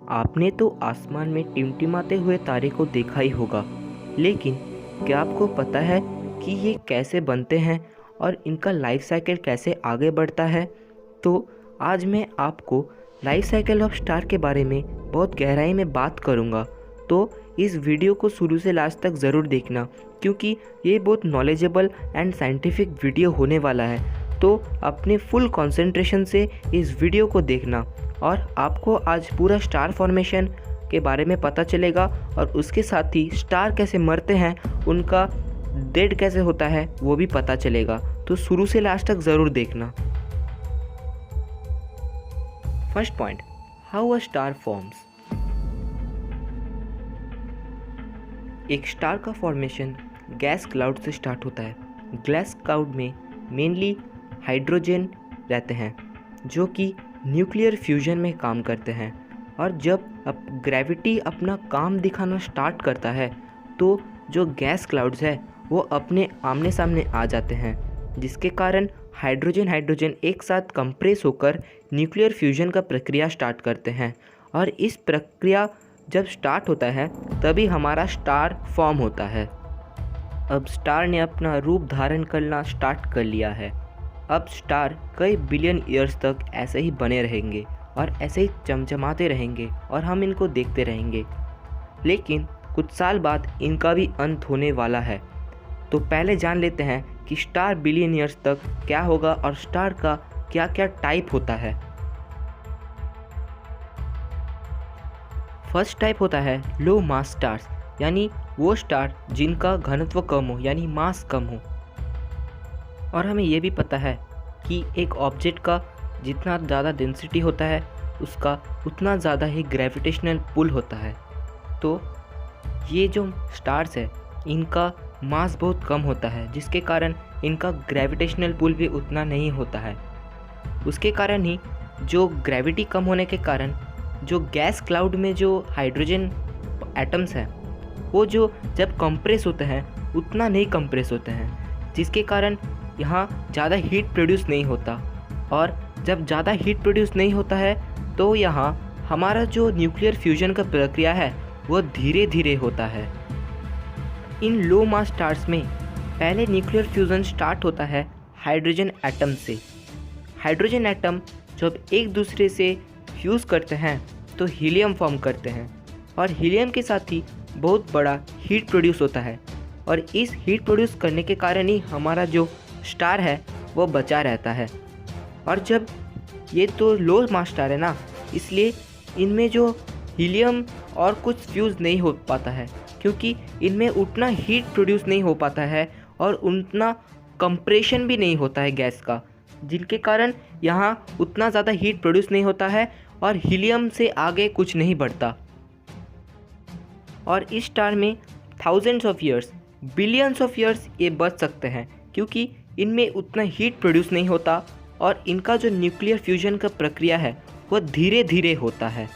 आपने तो आसमान में टिमटिमाते हुए तारे को देखा ही होगा, लेकिन क्या आपको पता है कि ये कैसे बनते हैं और इनका लाइफ साइकिल कैसे आगे बढ़ता है? तो आज मैं आपको लाइफ साइकिल ऑफ स्टार के बारे में बहुत गहराई में बात करूँगा। तो इस वीडियो को शुरू से लास्ट तक ज़रूर देखना, क्योंकि ये बहुत नॉलेजेबल एंड साइंटिफिक वीडियो होने वाला है। तो अपने फुल कंसंट्रेशन से इस वीडियो को देखना और आपको आज पूरा स्टार फॉर्मेशन के बारे में पता चलेगा और उसके साथ ही स्टार कैसे मरते हैं, उनका डेड कैसे होता है वो भी पता चलेगा। तो शुरू से लास्ट तक ज़रूर देखना। First point, how a star forms. एक स्टार का फॉर्मेशन गैस क्लाउड से स्टार्ट होता है। गैस क्लाउड में मेनली हाइड्रोजन रहते हैं जो कि न्यूक्लियर फ्यूजन में काम करते हैं, और जब अब ग्रेविटी अपना काम दिखाना स्टार्ट करता है तो जो गैस क्लाउड्स है वो अपने आमने सामने आ जाते हैं, जिसके कारण हाइड्रोजन एक साथ कंप्रेस होकर न्यूक्लियर फ्यूजन का प्रक्रिया स्टार्ट करते हैं। और इस प्रक्रिया जब स्टार्ट होता है तभी हमारा स्टार फॉर्म होता है। अब स्टार ने अपना रूप धारण करना स्टार्ट कर लिया है। अब स्टार कई बिलियन ईयर्स तक ऐसे ही बने रहेंगे और ऐसे ही चमचमाते रहेंगे और हम इनको देखते रहेंगे, लेकिन कुछ साल बाद इनका भी अंत होने वाला है। तो पहले जान लेते हैं कि स्टार बिलियन ईयर्स तक क्या होगा और स्टार का क्या क्या टाइप होता है। फर्स्ट टाइप होता है लो मास स्टार्स, यानी वो स्टार जिनका घनत्व कम हो, यानी मास कम हो। और हमें ये भी पता है कि एक ऑब्जेक्ट का जितना ज़्यादा डेंसिटी होता है उसका उतना ज़्यादा ही ग्रेविटेशनल पुल होता है। तो ये जो स्टार्स है इनका मास बहुत कम होता है, जिसके कारण इनका ग्रेविटेशनल पुल भी उतना नहीं होता है। उसके कारण ही जो ग्रेविटी कम होने के कारण जो गैस क्लाउड में जो हाइड्रोजन एटम्स हैं वो जो जब कंप्रेस होते हैं उतना नहीं कंप्रेस होते हैं, जिसके कारण यहाँ ज़्यादा हीट प्रोड्यूस नहीं होता। और जब ज़्यादा हीट प्रोड्यूस नहीं होता है तो यहाँ हमारा जो न्यूक्लियर फ्यूजन का प्रक्रिया है वो धीरे धीरे होता है। इन लो मास स्टार्स में पहले न्यूक्लियर फ्यूजन स्टार्ट होता है हाइड्रोजन एटम से। हाइड्रोजन एटम जब एक दूसरे से फ्यूज़ करते हैं तो हीलियम फॉर्म करते हैं, और हीलियम के साथ ही बहुत बड़ा हीट प्रोड्यूस होता है। और इस हीट प्रोड्यूस करने के कारण ही हमारा जो स्टार है वो बचा रहता है। और जब ये तो लो मास स्टार है ना, इसलिए इनमें जो हीलियम और कुछ फ्यूज़ नहीं हो पाता है, क्योंकि इनमें उतना हीट प्रोड्यूस नहीं हो पाता है और उतना कंप्रेशन भी नहीं होता है गैस का, जिनके कारण यहाँ उतना ज़्यादा हीट प्रोड्यूस नहीं होता है और हीलियम से आगे कुछ नहीं बढ़ता। और इस स्टार में thousands of years, billions of years ये बच सकते हैं, क्योंकि इनमें उतना हीट प्रोड्यूस नहीं होता और इनका जो न्यूक्लियर फ्यूजन का प्रक्रिया है वो धीरे धीरे होता है।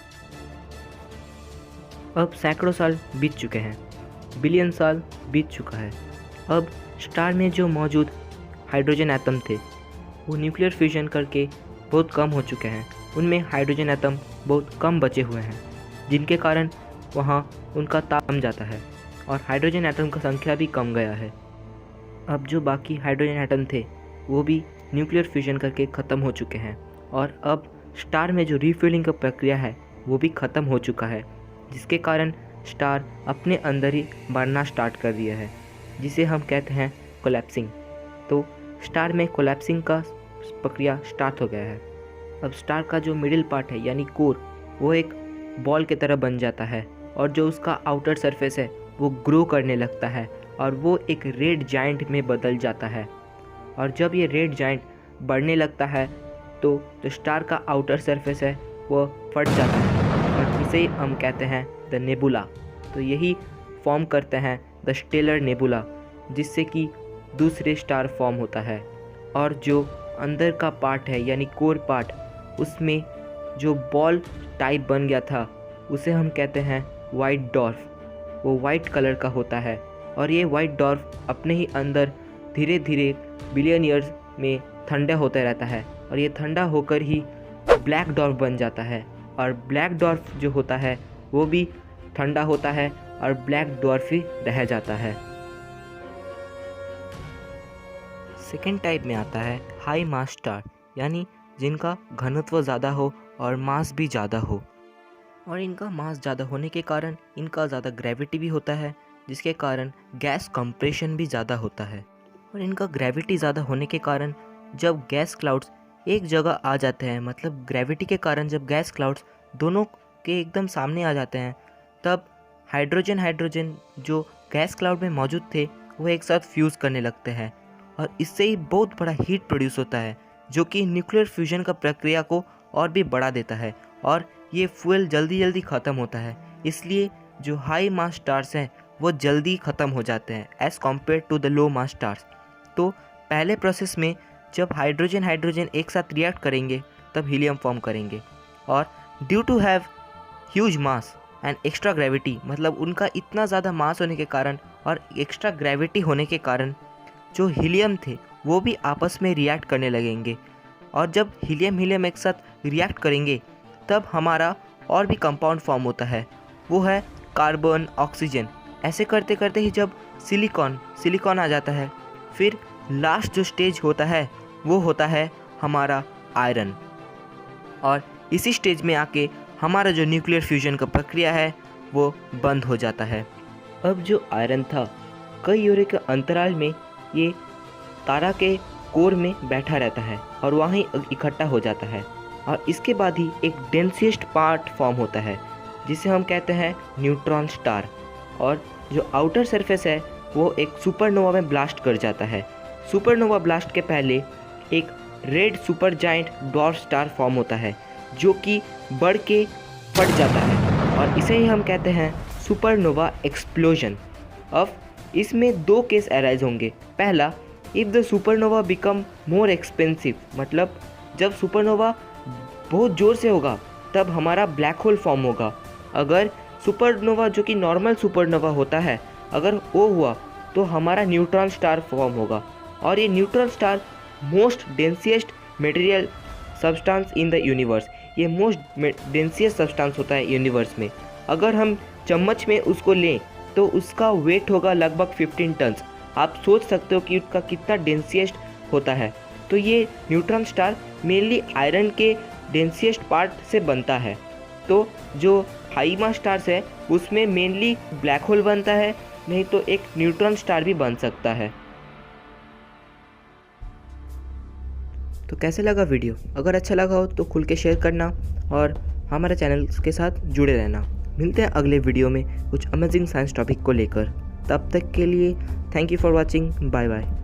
अब सैकड़ों साल बीत चुके हैं, बिलियन साल बीत चुका है। अब स्टार में जो मौजूद हाइड्रोजन एटम थे वो न्यूक्लियर फ्यूजन करके बहुत कम हो चुके हैं। उनमें हाइड्रोजन एटम बहुत कम बचे हुए हैं, जिनके कारण वहाँ उनका ताप कम जाता है और हाइड्रोजन एटम का संख्या भी कम गया है। अब जो बाकी हाइड्रोजन एटम थे वो भी न्यूक्लियर फ्यूजन करके ख़त्म हो चुके हैं, और अब स्टार में जो रीफ्यूलिंग का प्रक्रिया है वो भी ख़त्म हो चुका है, जिसके कारण स्टार अपने अंदर ही बढ़ना स्टार्ट कर दिया है, जिसे हम कहते हैं कोलैप्सिंग। तो स्टार में कोलैप्सिंग का प्रक्रिया स्टार्ट हो गया है। अब स्टार का जो मिडिल पार्ट है यानी कोर, वो एक बॉल की तरह बन जाता है, और जो उसका आउटर सरफेस है वो ग्रो करने लगता है और वो एक रेड जाइंट में बदल जाता है। और जब ये रेड जाइंट बढ़ने लगता है तो जो स्टार का आउटर सरफेस है वो फट जाता है, और इसे हम कहते हैं द नेबुला। तो यही फॉर्म करते हैं द स्टेलर नेबुला, जिससे कि दूसरे स्टार फॉर्म होता है। और जो अंदर का पार्ट है यानी कोर पार्ट, उसमें जो बॉल टाइप बन गया था उसे हम कहते हैं वाइट डॉर्फ। वो वाइट कलर का होता है, और ये वाइट डॉर्फ अपने ही अंदर धीरे धीरे बिलियन ईयर्स में ठंडा होता रहता है, और ये ठंडा होकर ही ब्लैक डॉर्फ बन जाता है। और ब्लैक डॉर्फ जो होता है वो भी ठंडा होता है और ब्लैक डॉर्फ ही रह जाता है। सेकेंड टाइप में आता है हाई मास स्टार, यानी जिनका घनत्व ज़्यादा हो और मास भी ज़्यादा हो। और इनका मास ज़्यादा होने के कारण इनका ज़्यादा ग्रेविटी भी होता है, जिसके कारण गैस कंप्रेशन भी ज़्यादा होता है। और इनका ग्रेविटी ज़्यादा होने के कारण जब गैस क्लाउड्स एक जगह आ जाते हैं, मतलब ग्रेविटी के कारण जब गैस क्लाउड्स दोनों के एकदम सामने आ जाते हैं, तब हाइड्रोजन जो गैस क्लाउड में मौजूद थे वो एक साथ फ्यूज़ करने लगते हैं और इससे ही बहुत बड़ा हीट प्रोड्यूस होता है, जो कि न्यूक्लियर फ्यूजन का प्रक्रिया को और भी बढ़ा देता है और ये फ्यूल जल्दी ख़त्म होता है। इसलिए जो हाई मास स्टार्स हैं वो जल्दी ख़त्म हो जाते हैं as compare to the low mass stars. तो पहले प्रोसेस में जब हाइड्रोजन एक साथ रिएक्ट करेंगे तब हीलियम फॉर्म करेंगे, और due to have huge mass and extra gravity, मतलब उनका इतना ज़्यादा मास होने के कारण और एक्स्ट्रा ग्रेविटी होने के कारण जो हीलियम थे वो भी आपस में रिएक्ट करने लगेंगे। और जब हीलियम एक साथ रिएक्ट करेंगे तब हमारा और भी कंपाउंड फॉर्म होता है, वो है कार्बन ऑक्सीजन। ऐसे करते करते ही जब सिलिकॉन आ जाता है, फिर लास्ट जो स्टेज होता है वो होता है हमारा आयरन। और इसी स्टेज में आके हमारा जो न्यूक्लियर फ्यूजन का प्रक्रिया है वो बंद हो जाता है। अब जो आयरन था कई यूरे के अंतराल में ये तारा के कोर में बैठा रहता है और वहीं इकट्ठा हो जाता है, और इसके बाद ही एक डेंसिएस्ट पार्ट फॉर्म होता है जिसे हम कहते हैं न्यूट्रॉन स्टार। और जो आउटर सरफेस है वो एक सुपरनोवा में ब्लास्ट कर जाता है। सुपरनोवा ब्लास्ट के पहले एक red super giant dwarf star form होता है जो कि बढ़ के फट जाता है, और इसे ही हम कहते हैं सुपरनोवा एक्सप्लोजन। अब इसमें दो केस अराइज होंगे। पहला, if the supernova become more expensive, मतलब जब सुपरनोवा बहुत ज़ोर से होगा तब हमारा ब्लैक होल फॉर्म होगा। अगर सुपरनोवा जो कि नॉर्मल सुपरनोवा होता है अगर वो हुआ तो हमारा न्यूट्रॉन स्टार फॉर्म होगा, और ये neutron star most densest material substance in the universe, ये मोस्ट डेंसिएस्ट सब्सटेंस होता है यूनिवर्स में। अगर हम चम्मच में उसको लें तो उसका वेट होगा लगभग 15 टन। आप सोच सकते हो कि उसका कितना डेंसिएस्ट होता है। तो ये न्यूट्रॉन स्टार मेनली आयरन के डेंसिएस्ट पार्ट से बनता है। तो जो हाई मास स्टार्स है उसमें मेनली ब्लैक होल बनता है, नहीं तो एक न्यूट्रॉन स्टार भी बन सकता है। तो कैसे लगा वीडियो? अगर अच्छा लगा हो तो खुल के शेयर करना और हमारे चैनल के साथ जुड़े रहना। मिलते हैं अगले वीडियो में कुछ अमेजिंग साइंस टॉपिक को लेकर। तब तक के लिए thank you for watching. Bye bye.